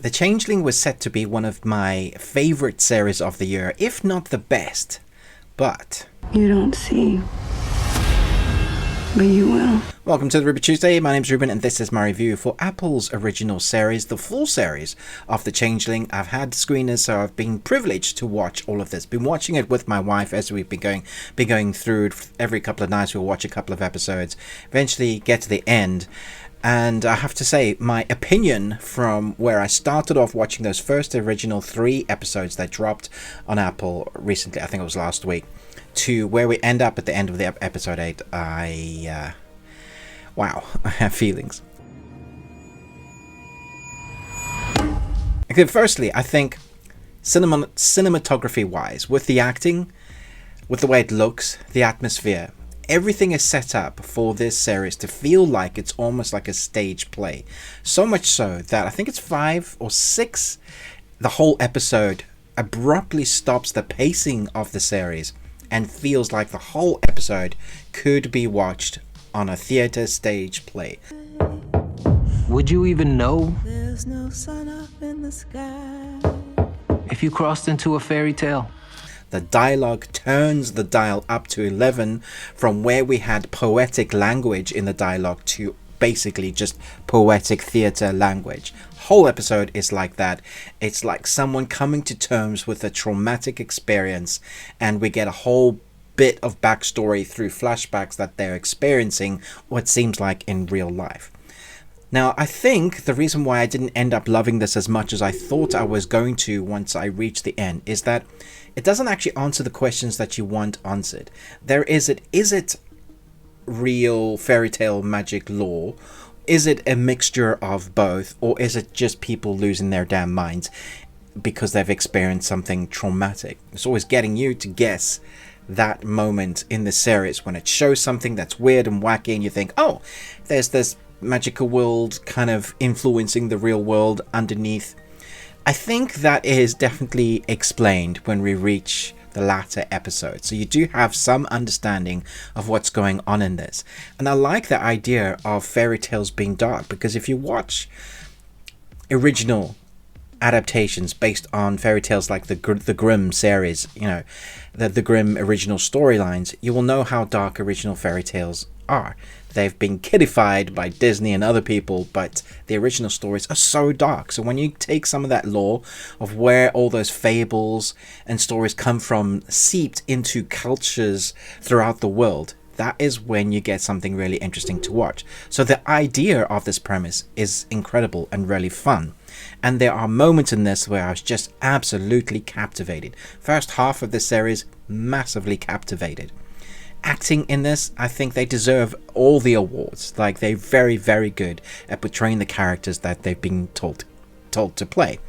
The Changeling was said to be one of my favorite series of the year, if not the best. But you don't see, but you will. Welcome to the Ruby Tuesday. My name's Ruben and this is my review for Apple's original series, the full series of The Changeling. I've had screeners, so I've been privileged to watch all of this. Been watching it with my wife as we've been going through it every couple of nights. We'll watch a couple of episodes, eventually get to the end. And I have to say, my opinion from where I started off watching those first original 3 episodes that dropped on Apple recently, I think it was last week, to where we end up at the end of the episode 8, wow, I have feelings. Okay, firstly, I think cinematography-wise, with the acting, with the way it looks, the atmosphere, everything is set up for this series to feel like it's almost like a stage play. So much so that I think it's 5 or 6, the whole episode abruptly stops the pacing of the series and feels like the whole episode could be watched on a theater stage play. Would you even know There's no sun up in the sky. if you crossed into a fairy tale? The dialogue turns the dial up to 11 from where we had poetic language in the dialogue to basically just poetic theater language. Whole episode is like that. It's like someone coming to terms with a traumatic experience, and we get a whole bit of backstory through flashbacks that they're experiencing what seems like in real life. Now, I think the reason why I didn't end up loving this as much as I thought I was going to once I reached the end is that it doesn't actually answer the questions that you want answered. Is it real fairy tale magic lore? Is it a mixture of both? Or is it just people losing their damn minds because they've experienced something traumatic? It's always getting you to guess that moment in the series when it shows something that's weird and wacky and you think, oh, there's this magical world kind of influencing the real world underneath. I think that is definitely explained when we reach the latter episode, so you do have some understanding of what's going on in this. And I like the idea of fairy tales being dark, because if you watch original adaptations based on fairy tales like the Grimm series, you know, the Grimm original storylines, you will know how dark original fairy tales are. They've been kiddified by Disney and other people, but the original stories are so dark. So when you take some of that lore of where all those fables and stories come from, seeped into cultures throughout the world, that is when you get something really interesting to watch. So the idea of this premise is incredible and really fun. And there are moments in this where I was just absolutely captivated. First half of this series, massively captivated. Acting in this, I think they deserve all the awards. Like, they're very, very good at portraying the characters that they've been told to play.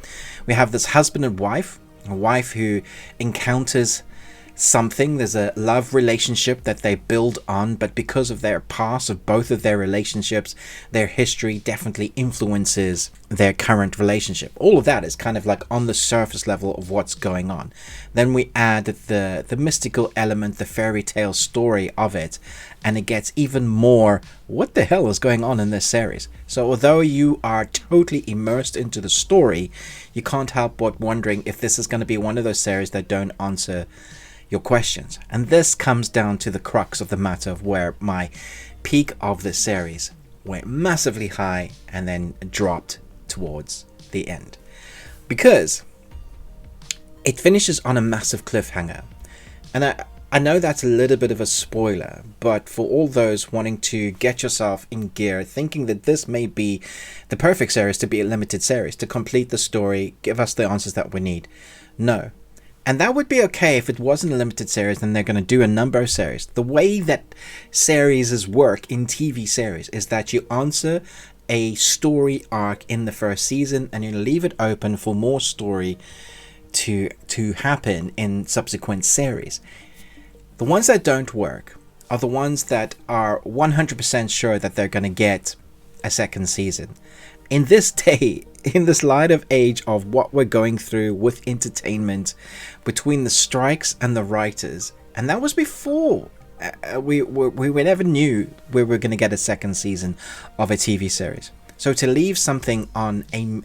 We have this husband and wife, a wife who encounters something. There's a love relationship that they build on, but because of their past of both of their relationships, their history definitely influences their current relationship. All of that is kind of like on the surface level of what's going on. Then we add the mystical element, the fairy tale story of it, and it gets even more what the hell is going on in this series. So although you are totally immersed into the story, you can't help but wondering if this is going to be one of those series that don't answer your questions. And this comes down to the crux of the matter of where my peak of the series went massively high and then dropped towards the end, because it finishes on a massive cliffhanger. And I know that's a little bit of a spoiler, but for all those wanting to get yourself in gear, thinking that this may be the perfect series to be a limited series, to complete the story, give us the answers that we need, no. And that would be okay if it wasn't a limited series, then they're going to do a number of series. The way that series work in TV series is that you answer a story arc in the first season and you leave it open for more story to happen in subsequent series. The ones that don't work are the ones that are 100% sure that they're going to get a second season. In this day, in this light of age of what we're going through with entertainment, between the strikes and the writers, and that was before we never knew we were going to get a second season of a TV series. So to leave something on a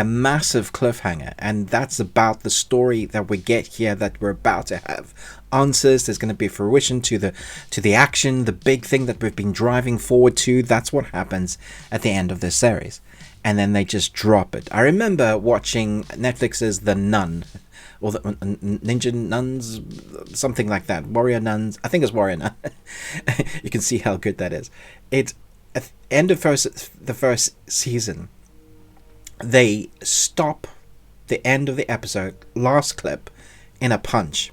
massive cliffhanger, and that's about the story that we get here, that we're about to have answers. There's going to be fruition to the action, the big thing that we've been driving forward to. That's what happens at the end of this series, and then they just drop it. I remember watching Netflix's The Nun, or the Ninja Nuns, something like that. Warrior Nuns. I think it's Warrior Nun. You can see how good that is. At the end of the first season, they stop the end of the episode, last clip, in a punch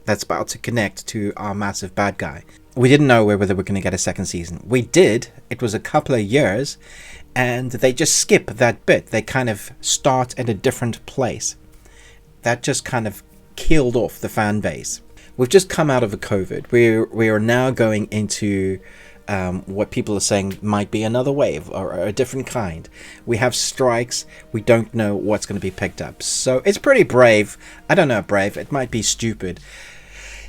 that's about to connect to our massive bad guy. We didn't know whether we were going to get a second season. We did. It was a couple of years, and they just skip that bit. They kind of start at a different place. That just kind of killed off the fan base. We've just come out of a COVID. We are now going into what people are saying might be another wave or a different kind. We have strikes. We don't know what's going to be picked up. So it's pretty brave. I don't know, brave. It might be stupid.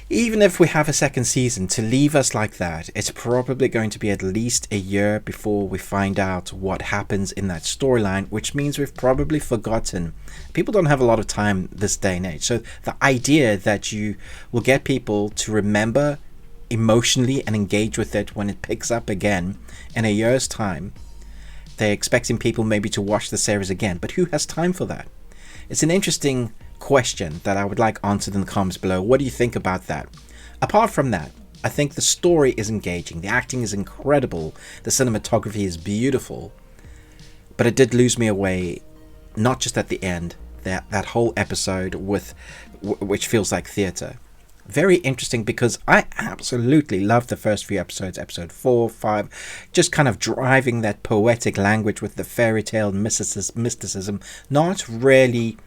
Even if we have a second season, to leave us like that, it's probably going to be at least a year before we find out what happens in that storyline, which means we've probably forgotten. People don't have a lot of time this day and age. So the idea that you will get people to remember emotionally and engage with it when it picks up again in a year's time, they're expecting people maybe to watch the series again. But who has time for that? It's an interesting question that I would like answered in the comments below. What do you think about that? Apart from that, I think the story is engaging. The acting is incredible. The cinematography is beautiful. But it did lose me away, not just at the end, that whole episode which feels like theatre. Very interesting, because I absolutely loved the first few episodes, episode 4, 5, just kind of driving that poetic language with the fairy tale mysticism, not really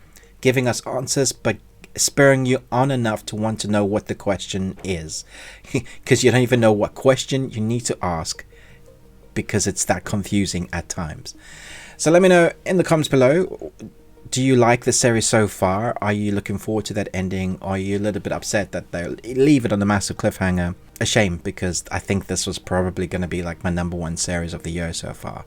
giving us answers, but spurring you on enough to want to know what the question is. Because you don't even know what question you need to ask, because it's that confusing at times. So let me know in the comments below. Do you like the series so far? Are you looking forward to that ending? Are you a little bit upset that they'll leave it on a massive cliffhanger? A shame, because I think this was probably going to be like my #1 series of the year so far.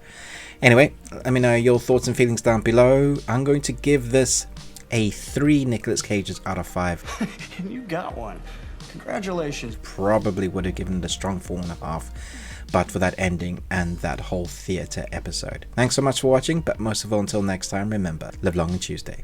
Anyway, let me know your thoughts and feelings down below. I'm going to give this a 3 Nicolas Cages out of 5. You got one. Congratulations. Probably would have given it a strong 4.5, but for that ending and that whole theatre episode. Thanks so much for watching, but most of all, until next time, remember, live long and Tuesday.